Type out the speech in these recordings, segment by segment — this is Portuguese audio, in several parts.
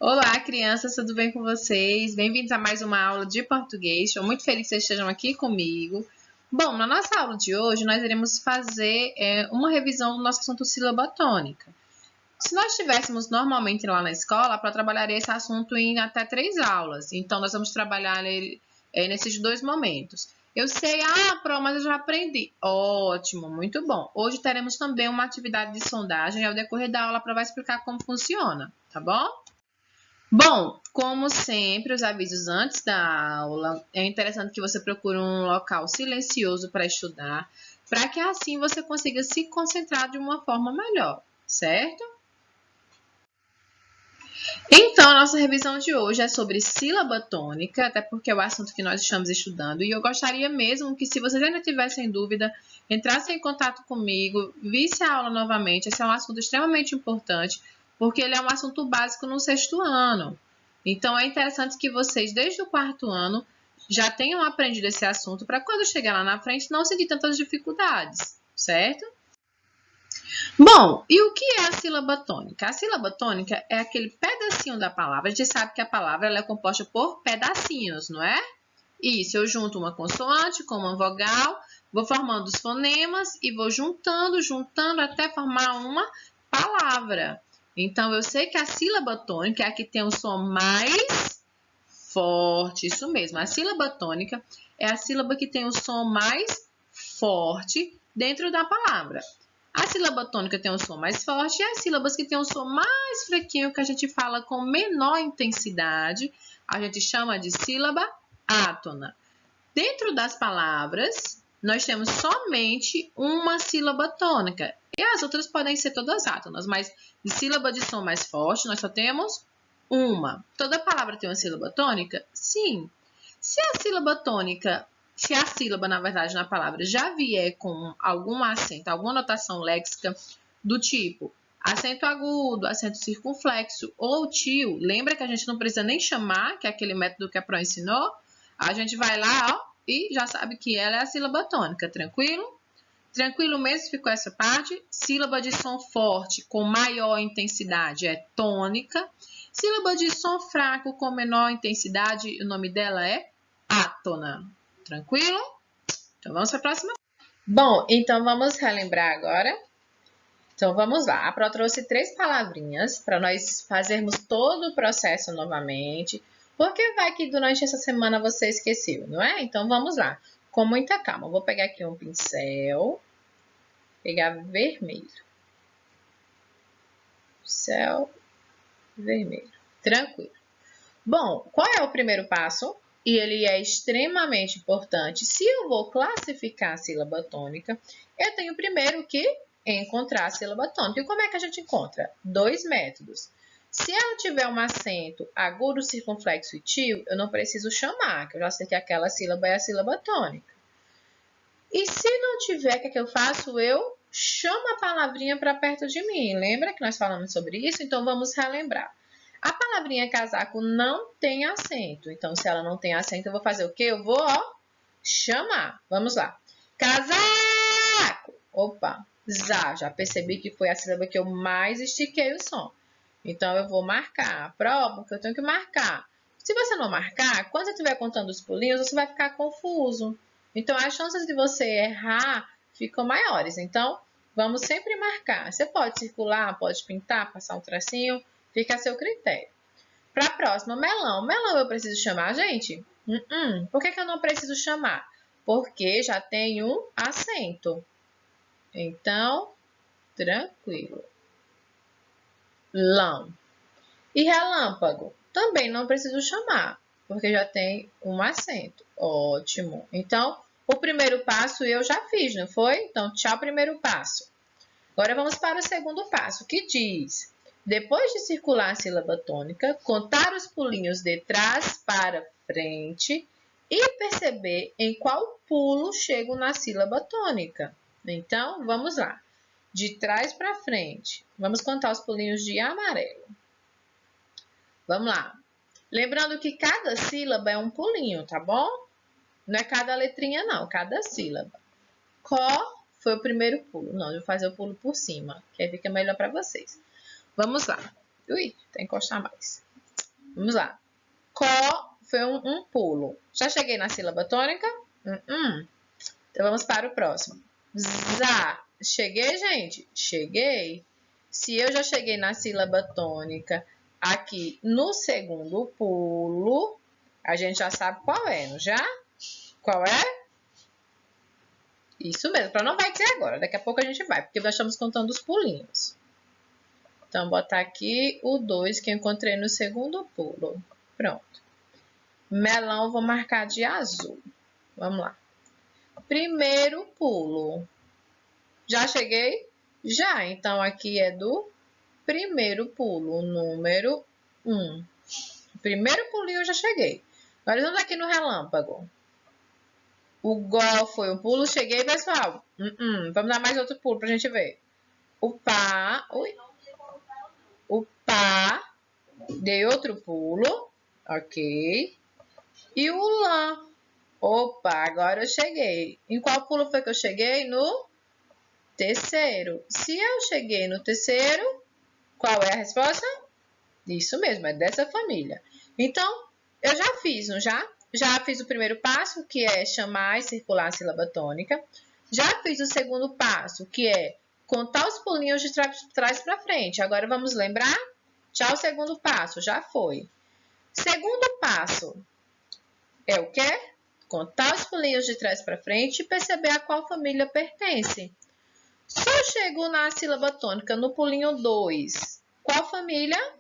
Olá, crianças, tudo bem com vocês? Bem-vindos a mais uma aula de português. Estou muito feliz que vocês estejam aqui comigo. Bom, na nossa aula de hoje, nós iremos fazer uma revisão do nosso assunto sílaba tônica. Se nós estivéssemos normalmente lá na escola, para trabalhar esse assunto em até 3 aulas. Então, nós vamos trabalhar ele, nesses 2 momentos. Eu sei, Pro, mas eu já aprendi. Ótimo, muito bom. Hoje teremos também uma atividade de sondagem. Ao decorrer da aula, a Pro vai explicar como funciona, tá bom? Bom, como sempre, os avisos antes da aula. É interessante que você procure um local silencioso para estudar, para que assim você consiga se concentrar de uma forma melhor, certo? Então, a nossa revisão de hoje é sobre sílaba tônica, até porque é o assunto que nós estamos estudando, e eu gostaria mesmo que, se vocês ainda tivessem dúvida, entrassem em contato comigo, visse a aula novamente. Esse é um assunto extremamente importante, porque ele é um assunto básico no 6º ano. Então, é interessante que vocês, desde o 4º ano, já tenham aprendido esse assunto, para quando chegar lá na frente, não sentir tantas dificuldades, certo? Bom, e o que é a sílaba tônica? A sílaba tônica é aquele pedacinho da palavra. A gente sabe que a palavra ela é composta por pedacinhos, não é? Isso, eu junto uma consoante com uma vogal, vou formando os fonemas e vou juntando até formar uma palavra. Então, eu sei que a sílaba tônica é a que tem o som mais forte, isso mesmo. A sílaba tônica é a sílaba que tem o som mais forte dentro da palavra. A sílaba tônica tem um som mais forte e as sílabas que têm um som mais fraquinho, que a gente fala com menor intensidade, a gente chama de sílaba átona. Dentro das palavras, nós temos somente uma sílaba tônica. E as outras podem ser todas átonas, mas de sílaba de som mais forte, nós só temos uma. Toda palavra tem uma sílaba tônica? Sim. Se a sílaba tônica, se a sílaba, na verdade, na palavra já vier com algum acento, alguma notação léxica do tipo acento agudo, acento circunflexo ou tio, lembra que a gente não precisa nem chamar, que é aquele método que a Pro ensinou? A gente vai lá, ó, e já sabe que ela é a sílaba tônica, tranquilo? Tranquilo mesmo, ficou essa parte? Sílaba de som forte com maior intensidade é tônica. Sílaba de som fraco com menor intensidade, o nome dela é átona. Tranquilo? Então vamos para a próxima. Bom, então vamos relembrar agora. Então vamos lá. A Pro trouxe 3 palavrinhas para nós fazermos todo o processo novamente. Porque vai que durante essa semana você esqueceu, não é? Então vamos lá. Com muita calma. Eu vou pegar aqui um pincel. Pegar vermelho. Pincel vermelho. Tranquilo. Bom, qual é o primeiro passo? E ele é extremamente importante. Se eu vou classificar a sílaba tônica, eu tenho primeiro que encontrar a sílaba tônica. E como é que a gente encontra? 2 métodos. Se ela tiver um acento agudo, circunflexo e tio, eu não preciso chamar, que eu já sei que aquela sílaba é a sílaba tônica. E se não tiver, o que é que eu faço? Eu chamo a palavrinha para perto de mim. Lembra que nós falamos sobre isso? Então, vamos relembrar. A palavrinha casaco não tem acento. Então, se ela não tem acento, eu vou fazer o quê? Eu vou, ó, chamar. Vamos lá. Casaco. Opa, já percebi que foi a sílaba que eu mais estiquei o som. Então, eu vou marcar. Prova que eu tenho que marcar. Se você não marcar, quando você estiver contando os pulinhos, você vai ficar confuso. Então, as chances de você errar ficam maiores. Então, vamos sempre marcar. Você pode circular, pode pintar, passar um tracinho, fica a seu critério. Para a próxima, melão. Melão eu preciso chamar, gente? Por que eu não preciso chamar? Porque já tem um acento. Então, tranquilo. Lão. E relâmpago? Também não preciso chamar, porque já tem um acento. Ótimo. Então, o primeiro passo eu já fiz, não foi? Então, tchau, primeiro passo. Agora, vamos para o segundo passo, que diz: depois de circular a sílaba tônica, contar os pulinhos de trás para frente e perceber em qual pulo chego na sílaba tônica. Então, vamos lá. De trás para frente. Vamos contar os pulinhos de amarelo. Vamos lá. Lembrando que cada sílaba é um pulinho, tá bom? Não é cada letrinha, não. Cada sílaba. Có foi o primeiro pulo. Não, eu vou fazer o pulo por cima, que aí fica melhor para vocês. Vamos lá. Ui, tem que encostar mais. Vamos lá. Có foi um pulo. Já cheguei na sílaba tônica? Então, vamos para o próximo. Zá. Cheguei, gente? Cheguei. Se eu já cheguei na sílaba tônica aqui no segundo pulo, a gente já sabe qual é, não já? Qual é? Isso mesmo, para não vai dizer agora. Daqui a pouco a gente vai, porque nós estamos contando os pulinhos. Então, vou botar aqui o 2 que eu encontrei no segundo pulo. Pronto. Melão, vou marcar de azul. Vamos lá. Primeiro pulo. Já cheguei? Já. Então, aqui é do primeiro pulo, número 1. Primeiro pulinho eu já cheguei. Agora, vamos aqui no relâmpago. O Gó foi um pulo. Cheguei, pessoal? Vamos dar mais outro pulo pra gente ver. O Pá. Ui. O Pá. Dei outro pulo. Ok. E o Lã. Opa, agora eu cheguei. Em qual pulo foi que eu cheguei? No terceiro. Se eu cheguei no terceiro, qual é a resposta? Isso mesmo, é dessa família. Então, eu já fiz, não já? Já fiz o primeiro passo, que é chamar e circular a sílaba tônica. Já fiz o segundo passo, que é contar os pulinhos de trás para frente. Agora vamos lembrar? Já o segundo passo, já foi. Segundo passo é o quê? Contar os pulinhos de trás para frente e perceber a qual família pertence. Se eu chego na sílaba tônica no pulinho 2, qual família?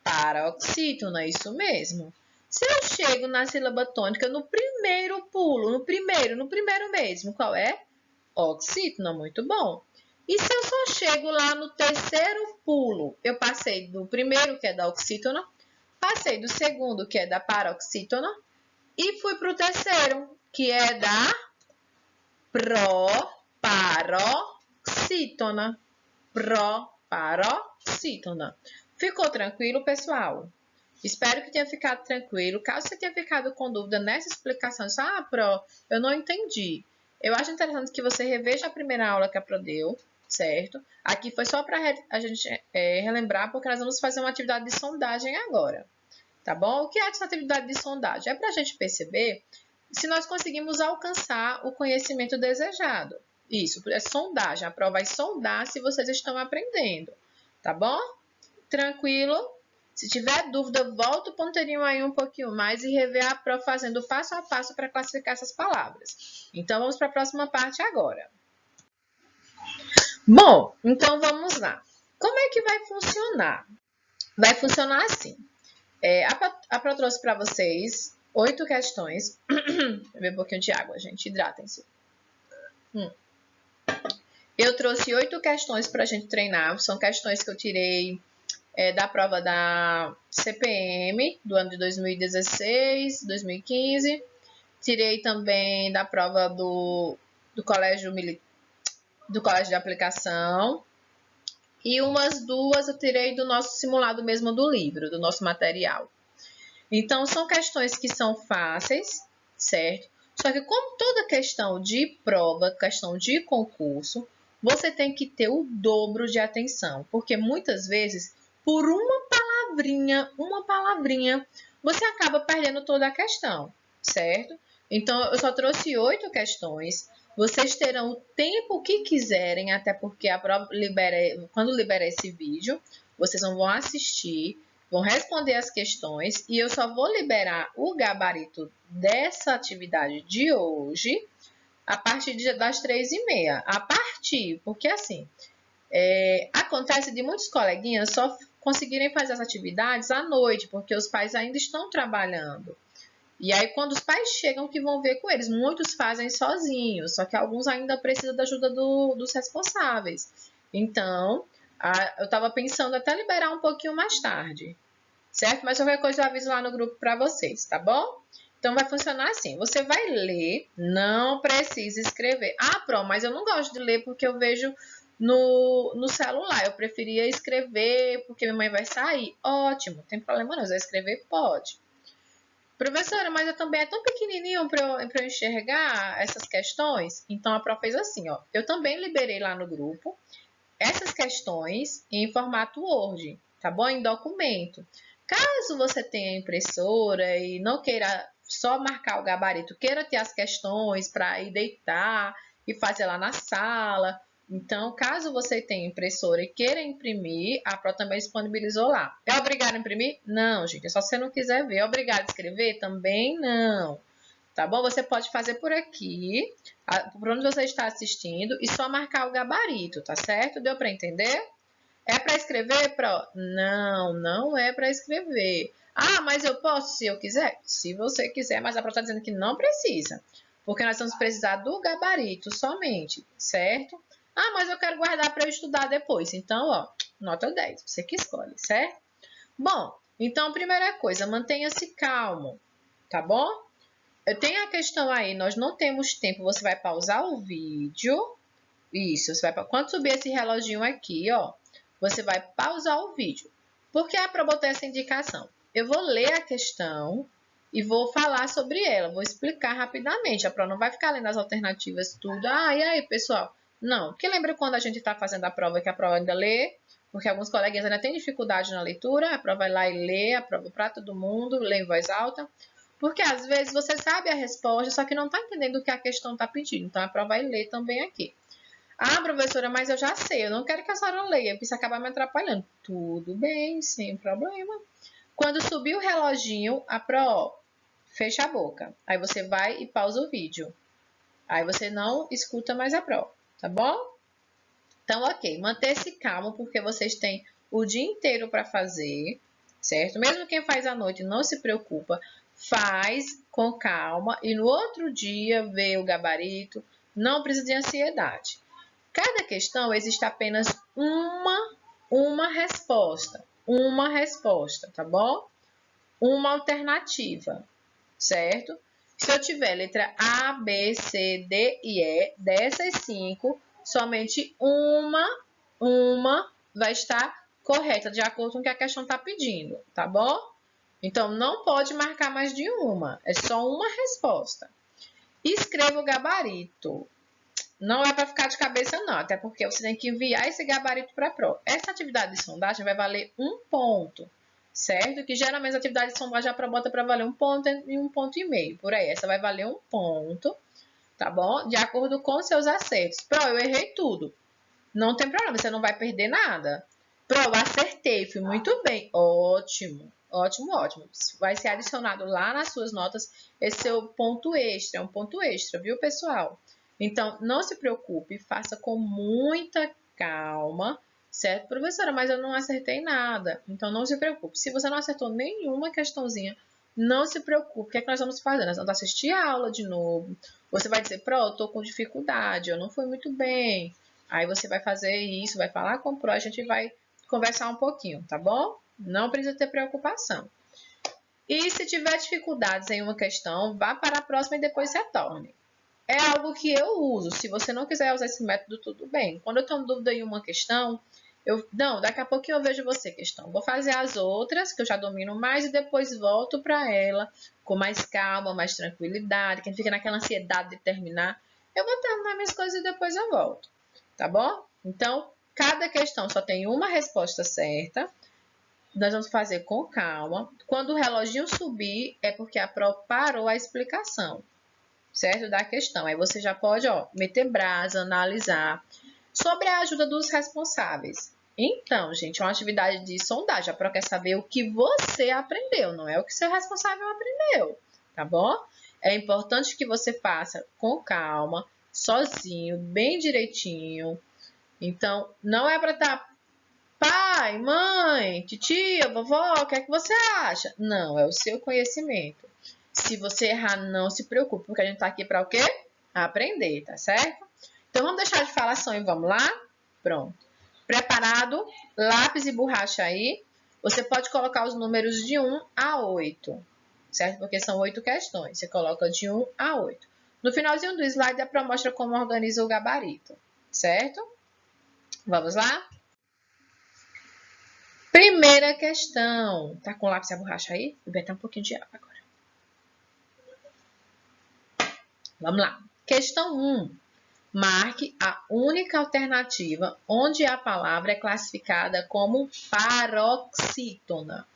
Paroxítona, isso mesmo. Se eu chego na sílaba tônica no primeiro pulo, no primeiro mesmo, qual é? Oxítona, muito bom. E se eu só chego lá no terceiro pulo, eu passei do primeiro, que é da oxítona, passei do segundo, que é da paroxítona, e fui para o terceiro, que é da proparoxítona. Proparoxítona. Ficou tranquilo, pessoal? Espero que tenha ficado tranquilo. Caso você tenha ficado com dúvida nessa explicação, Pro, eu não entendi. Eu acho interessante que você reveja a primeira aula que a Pro deu, certo? Aqui foi só para a gente relembrar, porque nós vamos fazer uma atividade de sondagem agora. Tá bom? O que é essa atividade de sondagem? É para a gente perceber se nós conseguimos alcançar o conhecimento desejado. Isso, é sondagem. A prova vai sondar se vocês estão aprendendo. Tá bom? Tranquilo? Se tiver dúvida, volta o ponteirinho aí um pouquinho mais e rever a prova fazendo passo a passo para classificar essas palavras. Então, vamos para a próxima parte agora. Bom, então vamos lá. Como é que vai funcionar? Vai funcionar assim. A Pro trouxe para vocês 8 questões. Vou beber um pouquinho de água, gente. Hidratem-se. Eu trouxe 8 questões para a gente treinar. São questões que eu tirei da prova da CPM do ano de 2016, 2015. Tirei também da prova do colégio de aplicação. E umas duas eu tirei do nosso simulado mesmo do livro, do nosso material. Então, são questões que são fáceis, certo? Só que como toda questão de prova, questão de concurso, você tem que ter o dobro de atenção. Porque muitas vezes, por uma palavrinha, você acaba perdendo toda a questão, certo? Então, eu só trouxe 8 questões. Vocês terão o tempo que quiserem, até porque a prova quando libera esse vídeo, vocês não vão assistir, vão responder as questões e eu só vou liberar o gabarito dessa atividade de hoje a partir das 3h30. A partir, porque assim, acontece de muitos coleguinhas só conseguirem fazer as atividades à noite, porque os pais ainda estão trabalhando. E aí, quando os pais chegam, que vão ver com eles. Muitos fazem sozinhos, só que alguns ainda precisam da ajuda dos responsáveis. Então, eu estava pensando até liberar um pouquinho mais tarde, certo? Mas qualquer coisa eu aviso lá no grupo para vocês, tá bom? Então, vai funcionar assim. Você vai ler, não precisa escrever. Pro, mas eu não gosto de ler porque eu vejo no celular. Eu preferia escrever porque minha mãe vai sair. Ótimo, não tem problema não. Se eu escrever, pode. Professora, mas eu também é tão pequenininho para eu enxergar essas questões. Então, a prof fez assim, ó. Eu também liberei lá no grupo essas questões em formato Word, tá bom? Em documento. Caso você tenha impressora e não queira só marcar o gabarito, queira ter as questões para ir deitar e fazer lá na sala. Então, caso você tenha impressora e queira imprimir, a Pro também disponibilizou lá. É obrigado a imprimir? Não, gente. É só se você não quiser ver. É obrigado a escrever? Também não. Tá bom? Você pode fazer por aqui, por onde você está assistindo, e só marcar o gabarito, tá certo? Deu para entender? É para escrever, Pro? Não, não é para escrever. Ah, mas eu posso se eu quiser? Se você quiser, mas a Pro está dizendo que não precisa. Porque nós vamos precisar do gabarito somente, certo? Ah, mas eu quero guardar para eu estudar depois. Então, ó, nota 10, você que escolhe, certo? Bom, então, primeira coisa, mantenha-se calmo, tá bom? Eu tenho a questão aí, nós não temos tempo, você vai pausar o vídeo. Isso, você vai, quando subir esse reloginho aqui, ó, você vai pausar o vídeo. Por que é para botar essa indicação? Eu vou ler a questão e vou falar sobre ela, vou explicar rapidamente. A prova não vai ficar lendo as alternativas tudo. Ah, e aí, pessoal? Não, porque lembra quando a gente está fazendo a prova que a prova ainda lê? Porque alguns coleguinhas ainda têm dificuldade na leitura, a prova vai lá e lê, a prova para todo mundo, lê em voz alta. Porque às vezes você sabe a resposta, só que não está entendendo o que a questão está pedindo. Então a prova vai ler também aqui. Ah, professora, mas eu já sei, eu não quero que a senhora leia, porque isso acaba me atrapalhando. Tudo bem, sem problema. Quando subir o reloginho, a Pro, fecha a boca. Aí você vai e pausa o vídeo. Aí você não escuta mais a Pro, tá bom? Então, ok, manter-se calmo, porque vocês têm o dia inteiro para fazer, certo? Mesmo quem faz à noite, não se preocupa, faz com calma e no outro dia vê o gabarito, não precisa de ansiedade. Cada questão existe apenas uma resposta, tá bom? Uma alternativa, certo? Se eu tiver letra A, B, C, D e E, dessas 5, somente uma vai estar correta, de acordo com o que a questão está pedindo, tá bom? Então, não pode marcar mais de uma, é só uma resposta. Escreva o gabarito. Não é para ficar de cabeça, não, até porque você tem que enviar esse gabarito para a prova. Essa atividade de sondagem vai valer 1 ponto, certo? Que geralmente a atividade de sondagem a prova bota para valer 1 ponto e 1,5 ponto. Por aí, essa vai valer 1 ponto, tá bom? De acordo com seus acertos. Pro, eu errei tudo. Não tem problema, você não vai perder nada. Pro, eu acertei, fui muito bem. Ótimo, ótimo, ótimo. Vai ser adicionado lá nas suas notas esse seu ponto extra, é um ponto extra, viu, pessoal? Então, não se preocupe, faça com muita calma, certo, professora? Mas eu não acertei nada. Então, não se preocupe. Se você não acertou nenhuma questãozinha, não se preocupe. O que é que nós vamos fazer? Nós vamos assistir a aula de novo. Você vai dizer, Pro, eu estou com dificuldade, eu não fui muito bem. Aí você vai fazer isso, vai falar com o Pro, a gente vai conversar um pouquinho, tá bom? Não precisa ter preocupação. E se tiver dificuldades em uma questão, vá para a próxima e depois retorne. É algo que eu uso. Se você não quiser usar esse método, tudo bem. Quando eu tenho dúvida em uma questão, daqui a pouquinho eu vejo você questão. Vou fazer as outras, que eu já domino mais, e depois volto para ela com mais calma, mais tranquilidade. Quem fica naquela ansiedade de terminar, eu vou terminar minhas coisas e depois eu volto. Tá bom? Então, cada questão só tem uma resposta certa. Nós vamos fazer com calma. Quando o reloginho subir, é porque a prova parou a explicação, certo? Da questão. Aí você já pode, ó, meter brasa, analisar. Sobre a ajuda dos responsáveis. Então, gente, é uma atividade de sondagem. A prova quer saber o que você aprendeu, não é o que seu responsável aprendeu, tá bom? É importante que você faça com calma, sozinho, bem direitinho. Então, não é para estar pai, mãe, titia, vovó, o que é que você acha? Não, é o seu conhecimento. Se você errar, não se preocupe, porque a gente tá aqui para o quê? Aprender, tá certo? Então, vamos deixar de falação e vamos lá? Pronto. Preparado? Lápis e borracha aí. Você pode colocar os números de 1 a 8, certo? Porque são 8 questões. Você coloca de 1 a 8. No finalzinho do slide, a Pro mostra como organiza o gabarito, certo? Vamos lá? Primeira questão. Tá com lápis e a borracha aí? Vou beber um pouquinho de água agora. Vamos lá. Questão 1. Marque a única alternativa onde a palavra é classificada como paroxítona.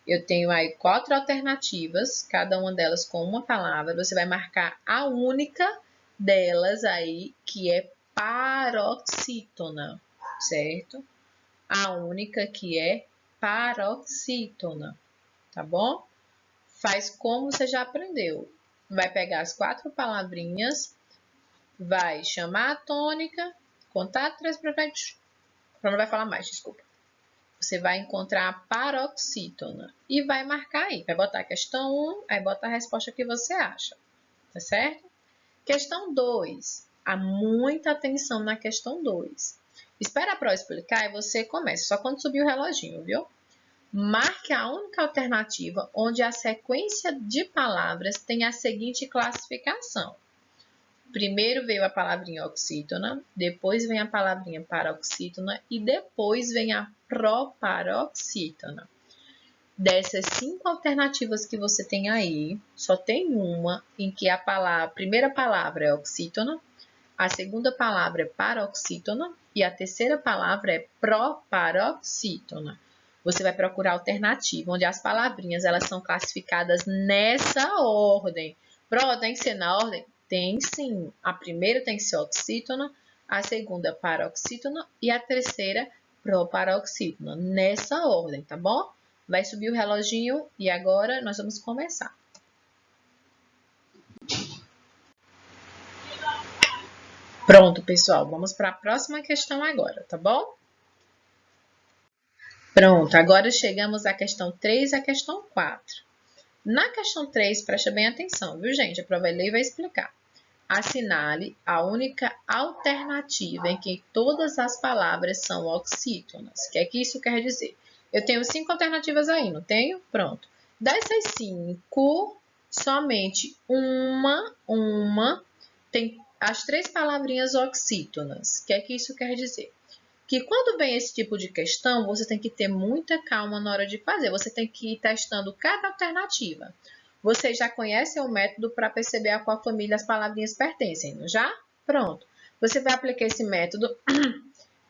Eu tenho aí 4 alternativas, cada uma delas com uma palavra. Você vai marcar a única delas aí, que é paroxítona, certo? A única que é paroxítona, tá bom? Faz como você já aprendeu. Vai pegar as 4 palavrinhas, vai chamar a tônica, contar 3 para frente. Não vai falar mais, desculpa. Você vai encontrar a paroxítona e vai marcar aí. Vai botar a questão 1, aí bota a resposta que você acha, tá certo? Questão 2. Há muita atenção na questão 2. Espera a prova explicar e você começa, só quando subir o reloginho, viu? Marque a única alternativa onde a sequência de palavras tem a seguinte classificação. Primeiro veio a palavrinha oxítona, depois vem a palavrinha paroxítona e depois vem a proparoxítona. Dessas 5 alternativas que você tem aí, só tem uma em que a primeira palavra é oxítona, a segunda palavra é paroxítona e a terceira palavra é proparoxítona. Você vai procurar a alternativa, onde as palavrinhas elas são classificadas nessa ordem. Pro, tem que ser na ordem? Tem sim. A primeira tem que ser oxítona, a segunda paroxítona e a terceira proparoxítona. Nessa ordem, tá bom? Vai subir o reloginho e agora nós vamos começar. Pronto, pessoal. Vamos para a próxima questão agora, tá bom? Pronto, agora chegamos à questão 3 e à questão 4. Na questão 3, preste bem atenção, viu, gente? A prova vai ler e vai explicar. Assinale a única alternativa em que todas as palavras são oxítonas. O que é que isso quer dizer? Eu tenho 5 alternativas aí, não tenho? Pronto. Dessas 5, somente uma tem as 3 palavrinhas oxítonas. O que é que isso quer dizer? Que quando vem esse tipo de questão, você tem que ter muita calma na hora de fazer. Você tem que ir testando cada alternativa. Você já conhece o método para perceber a qual família as palavrinhas pertencem, não já? Pronto. Você vai aplicar esse método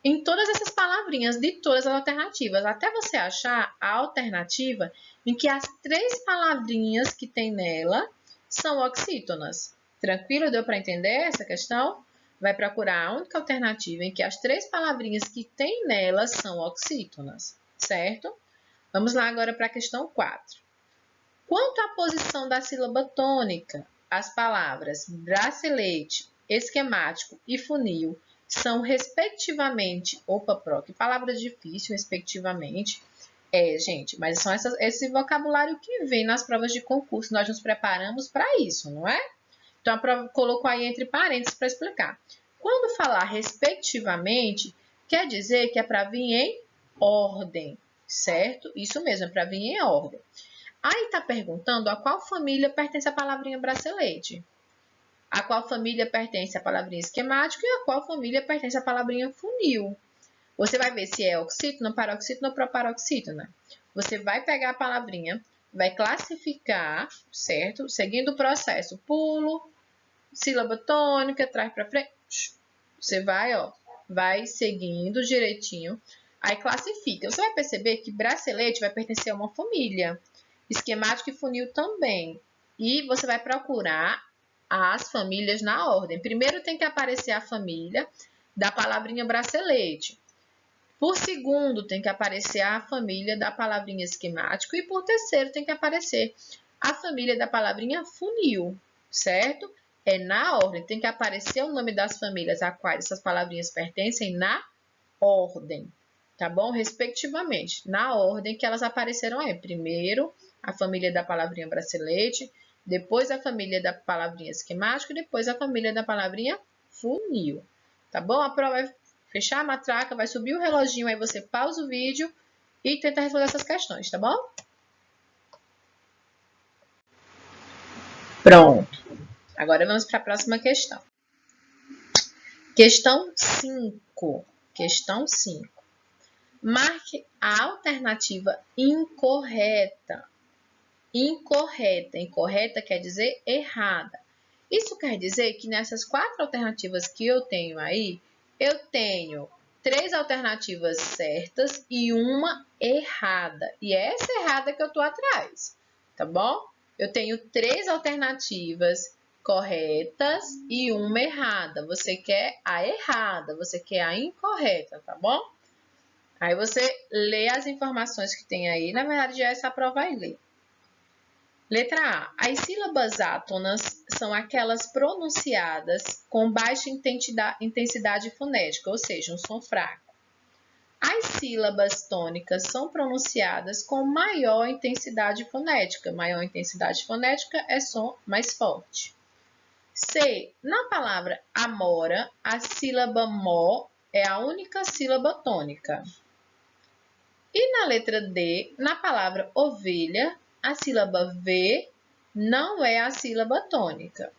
em todas essas palavrinhas de todas as alternativas, até você achar a alternativa em que as 3 palavrinhas que tem nela são oxítonas. Tranquilo? Deu para entender essa questão? Vai procurar a única alternativa em que as 3 palavrinhas que tem nelas são oxítonas, certo? Vamos lá agora para a questão 4. Quanto à posição da sílaba tônica, as palavras bracelete, esquemático e funil são respectivamente, que palavra difícil, respectivamente. Gente, mas são esse vocabulário que vem nas provas de concurso, nós nos preparamos para isso, não é? Então, a prova colocou aí entre parênteses para explicar. Quando falar respectivamente, quer dizer que é para vir em ordem, certo? Isso mesmo, é para vir em ordem. Aí está perguntando a qual família pertence a palavrinha bracelete, a qual família pertence a palavrinha esquemático e a qual família pertence a palavrinha funil. Você vai ver se é oxítona, paroxítona ou proparoxítona. Você vai pegar a palavrinha, vai classificar, certo? Seguindo o processo, pulo, sílaba tônica, traz para frente. Você vai seguindo direitinho, aí classifica. Você vai perceber que bracelete vai pertencer a uma família, esquemático e funil também. E você vai procurar as famílias na ordem. Primeiro tem que aparecer a família da palavrinha bracelete. Por segundo tem que aparecer a família da palavrinha esquemático e por terceiro tem que aparecer a família da palavrinha funil, certo? É na ordem, tem que aparecer o nome das famílias a quais essas palavrinhas pertencem na ordem, tá bom? Respectivamente, na ordem que elas apareceram aí. Primeiro, a família da palavrinha bracelete, depois a família da palavrinha esquemático e depois a família da palavrinha funil, tá bom? A prova vai fechar a matraca, vai subir o reloginho, aí você pausa o vídeo e tenta responder essas questões, tá bom? Pronto. Agora vamos para a próxima questão. Questão 5. Questão 5. Marque a alternativa incorreta. Incorreta. Incorreta quer dizer errada. Isso quer dizer que nessas 4 alternativas que eu tenho aí, eu tenho 3 alternativas certas e uma errada. E é essa errada que eu estou atrás, tá bom? Eu tenho 3 alternativas corretas e uma errada. Você quer a errada, você quer a incorreta, tá bom? Aí você lê as informações que tem aí. Na verdade, já é só provar e ler. Letra A. As sílabas átonas são aquelas pronunciadas com baixa intensidade fonética, ou seja, um som fraco. As sílabas tônicas são pronunciadas com maior intensidade fonética. Maior intensidade fonética é som mais forte. C. Na palavra amora, a sílaba mó é a única sílaba tônica. E na letra D, na palavra ovelha, a sílaba V não é a sílaba tônica.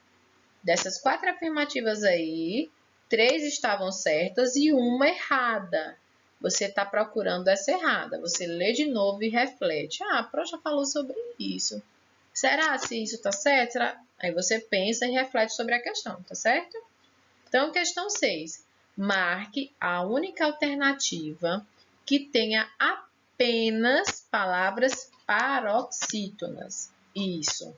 Dessas 4 afirmativas aí, 3 estavam certas e uma errada. Você está procurando essa errada. Você lê de novo e reflete. Ah, a Pro já falou sobre isso. Será se isso está certo? Será? Aí você pensa e reflete sobre a questão, tá certo? Então, questão 6. Marque a única alternativa que tenha apenas palavras paroxítonas. Isso.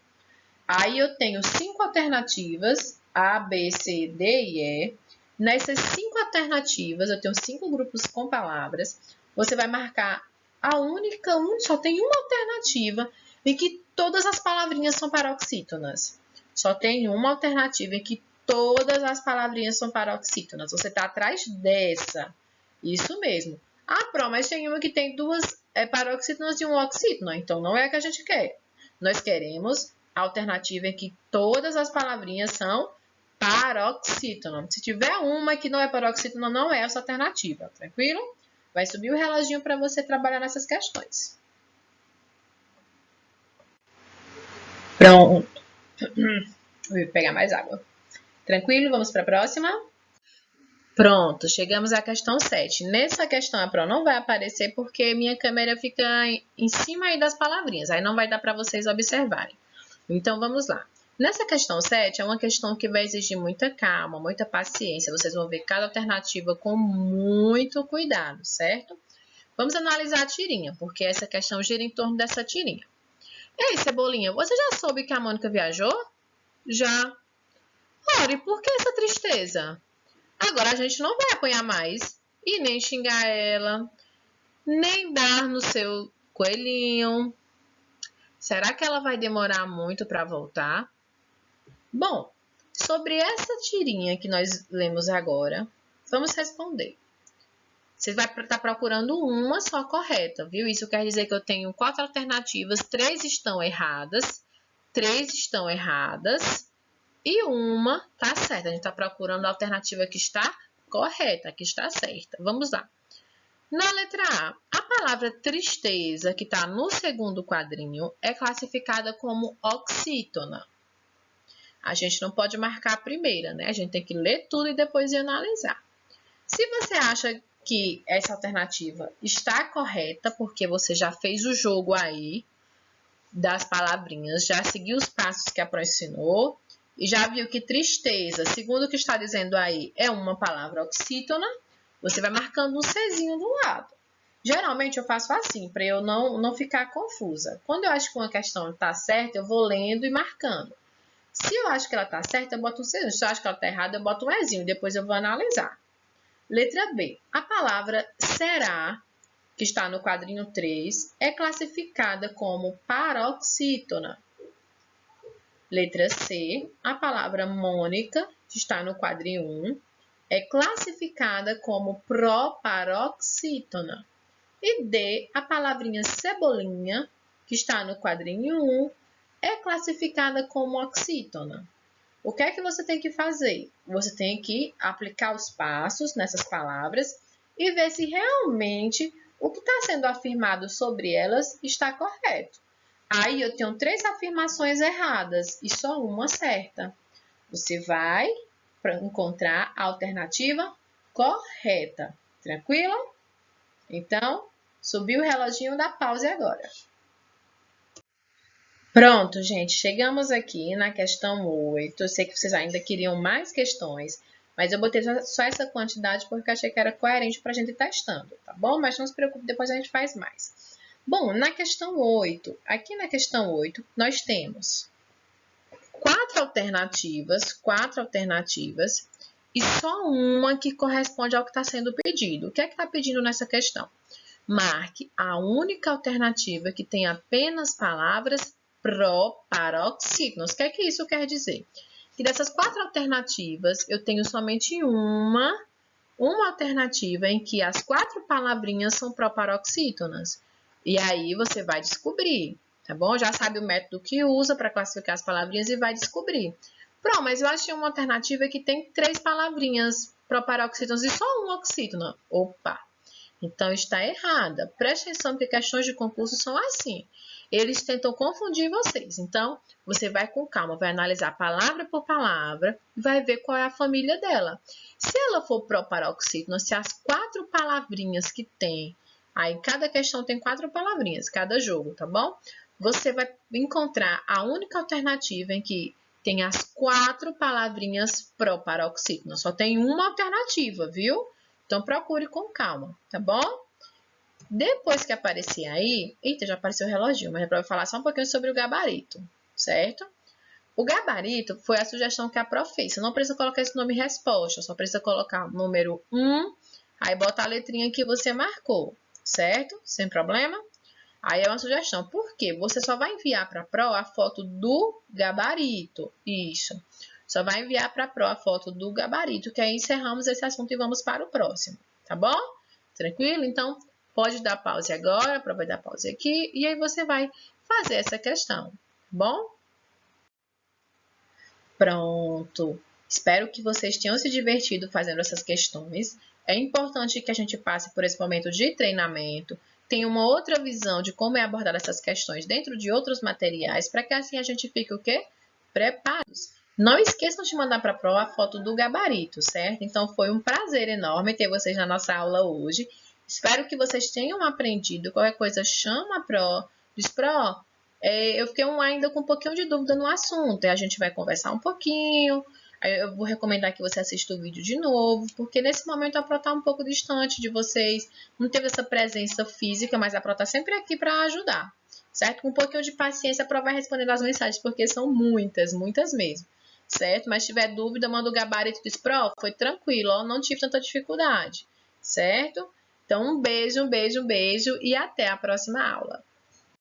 Aí eu tenho 5 alternativas, A, B, C, D e E. Nessas 5 alternativas, eu tenho 5 grupos com palavras. Você vai marcar a única, só tem uma alternativa em que todas as palavrinhas são paroxítonas. Só tem uma alternativa em que todas as palavrinhas são paroxítonas. Você está atrás dessa. Isso mesmo. Ah, Pro, mas tem uma que tem 2 paroxítonas e um oxítono. Então, não é a que a gente quer. Nós queremos a alternativa em que todas as palavrinhas são paroxítono. Se tiver uma que não é paroxítono, não é essa alternativa. Tranquilo? Vai subir o reloginho para você trabalhar nessas questões. Pronto. Vou pegar mais água. Tranquilo? Vamos para a próxima? Pronto, chegamos à questão 7. Nessa questão, a Pro não vai aparecer porque minha câmera fica em cima aí das palavrinhas. Aí não vai dar para vocês observarem. Então, vamos lá. Nessa questão 7, é uma questão que vai exigir muita calma, muita paciência. Vocês vão ver cada alternativa com muito cuidado, certo? Vamos analisar a tirinha, porque essa questão gira em torno dessa tirinha. Ei, Cebolinha, você já soube que a Mônica viajou? Já. Ora, e por que essa tristeza? Agora a gente não vai apanhar mais e nem xingar ela, nem dar no seu coelhinho. Será que ela vai demorar muito para voltar? Bom, sobre essa tirinha que nós lemos agora, vamos responder. Você vai estar procurando uma só correta, viu? Isso quer dizer que eu tenho 4 alternativas, 3 estão erradas, 3 estão erradas e uma está certa. A gente está procurando a alternativa que está correta, que está certa. Vamos lá. Na letra A palavra tristeza, que está no segundo quadrinho, é classificada como oxítona. A gente não pode marcar a primeira, né? A gente tem que ler tudo e depois ir analisar. Se você acha que essa alternativa está correta, porque você já fez o jogo aí das palavrinhas, já seguiu os passos que a Pro ensinou e já viu que tristeza, segundo o que está dizendo aí, é uma palavra oxítona, você vai marcando um Czinho do lado. Geralmente eu faço assim, para eu não ficar confusa. Quando eu acho que uma questão está certa, eu vou lendo e marcando. Se eu acho que ela está certa, eu boto um Czinho. Se eu acho que ela está errada, eu boto um Ezinho. Depois eu vou analisar. Letra B. A palavra será, que está no quadrinho 3, é classificada como paroxítona. Letra C. A palavra Mônica, que está no quadrinho 1, é classificada como proparoxítona. E D. A palavrinha cebolinha, que está no quadrinho 1, é classificada como oxítona. O que é que você tem que fazer? Você tem que aplicar os passos nessas palavras e ver se realmente o que está sendo afirmado sobre elas está correto. Aí eu tenho 3 afirmações erradas e só uma certa. Você vai encontrar a alternativa correta. Tranquilo? Então, subiu o reloginho da pause agora. Pronto, gente, chegamos aqui na questão 8. Eu sei que vocês ainda queriam mais questões, Mas eu botei só essa quantidade porque eu achei que era coerente para a gente ir testando, tá bom? Mas não se preocupe, depois a gente faz mais. Bom, na questão 8, aqui na questão 8, nós temos quatro alternativas e só uma que corresponde ao que está sendo pedido. O que é que está pedindo nessa questão? Marque a única alternativa que tem apenas palavras proparoxítonas. O que é que isso quer dizer? Que dessas quatro alternativas, eu tenho somente uma alternativa em que as quatro palavrinhas são proparoxítonas. E aí você vai descobrir, tá bom? Já sabe o método que usa para classificar as palavrinhas e vai descobrir. Pronto, mas eu achei uma alternativa que tem 3 palavrinhas proparoxítonas e só uma oxítona. Opa! Então está errada. Preste atenção que questões de concurso são assim. Eles tentam confundir vocês. Então, você vai com calma, vai analisar palavra por palavra e vai ver qual é a família dela. Se ela for proparoxítona, se as 4 palavrinhas que tem, aí cada questão tem 4 palavrinhas, cada jogo, tá bom? Você vai encontrar a única alternativa em que tem as 4 palavrinhas proparoxítona. Só tem uma alternativa, viu? Então, procure com calma, tá bom? Depois que aparecer aí... Eita, já apareceu o reloginho, mas é para eu falar só um pouquinho sobre o gabarito, certo? O gabarito foi a sugestão que a prof fez. Você não precisa colocar esse nome em resposta, só precisa colocar o número 1, aí bota a letrinha que você marcou, certo? Sem problema? Aí é uma sugestão. Por quê? Você só vai enviar para a pro a foto do gabarito. Isso. Só vai enviar para a pro a foto do gabarito, que aí encerramos esse assunto e vamos para o próximo, tá bom? Tranquilo? Então, pode dar pause agora, a pro vai dar pause aqui, e aí você vai fazer essa questão, tá bom? Pronto. Espero que vocês tenham se divertido fazendo essas questões. É importante que a gente passe por esse momento de treinamento, tenha uma outra visão de como é abordar essas questões dentro de outros materiais, para que assim a gente fique o quê? Preparados. Não esqueçam de mandar para a pro a foto do gabarito, certo? Então, foi um prazer enorme ter vocês na nossa aula hoje. Espero que vocês tenham aprendido. Qualquer coisa, chama a pro, diz, pro, eu fiquei ainda com um pouquinho de dúvida no assunto. A gente vai conversar um pouquinho. Aí eu vou recomendar que você assista o vídeo de novo, porque nesse momento a Pro está um pouco distante de vocês. Não teve essa presença física, mas a Pro está sempre aqui para ajudar, certo? Com um pouquinho de paciência, a Pro vai respondendo as mensagens, porque são muitas, muitas mesmo, certo? Mas se tiver dúvida, manda o gabarito e diz, Pro, foi tranquilo, ó, não tive tanta dificuldade, certo? Então, um beijo, um beijo, um beijo e até a próxima aula.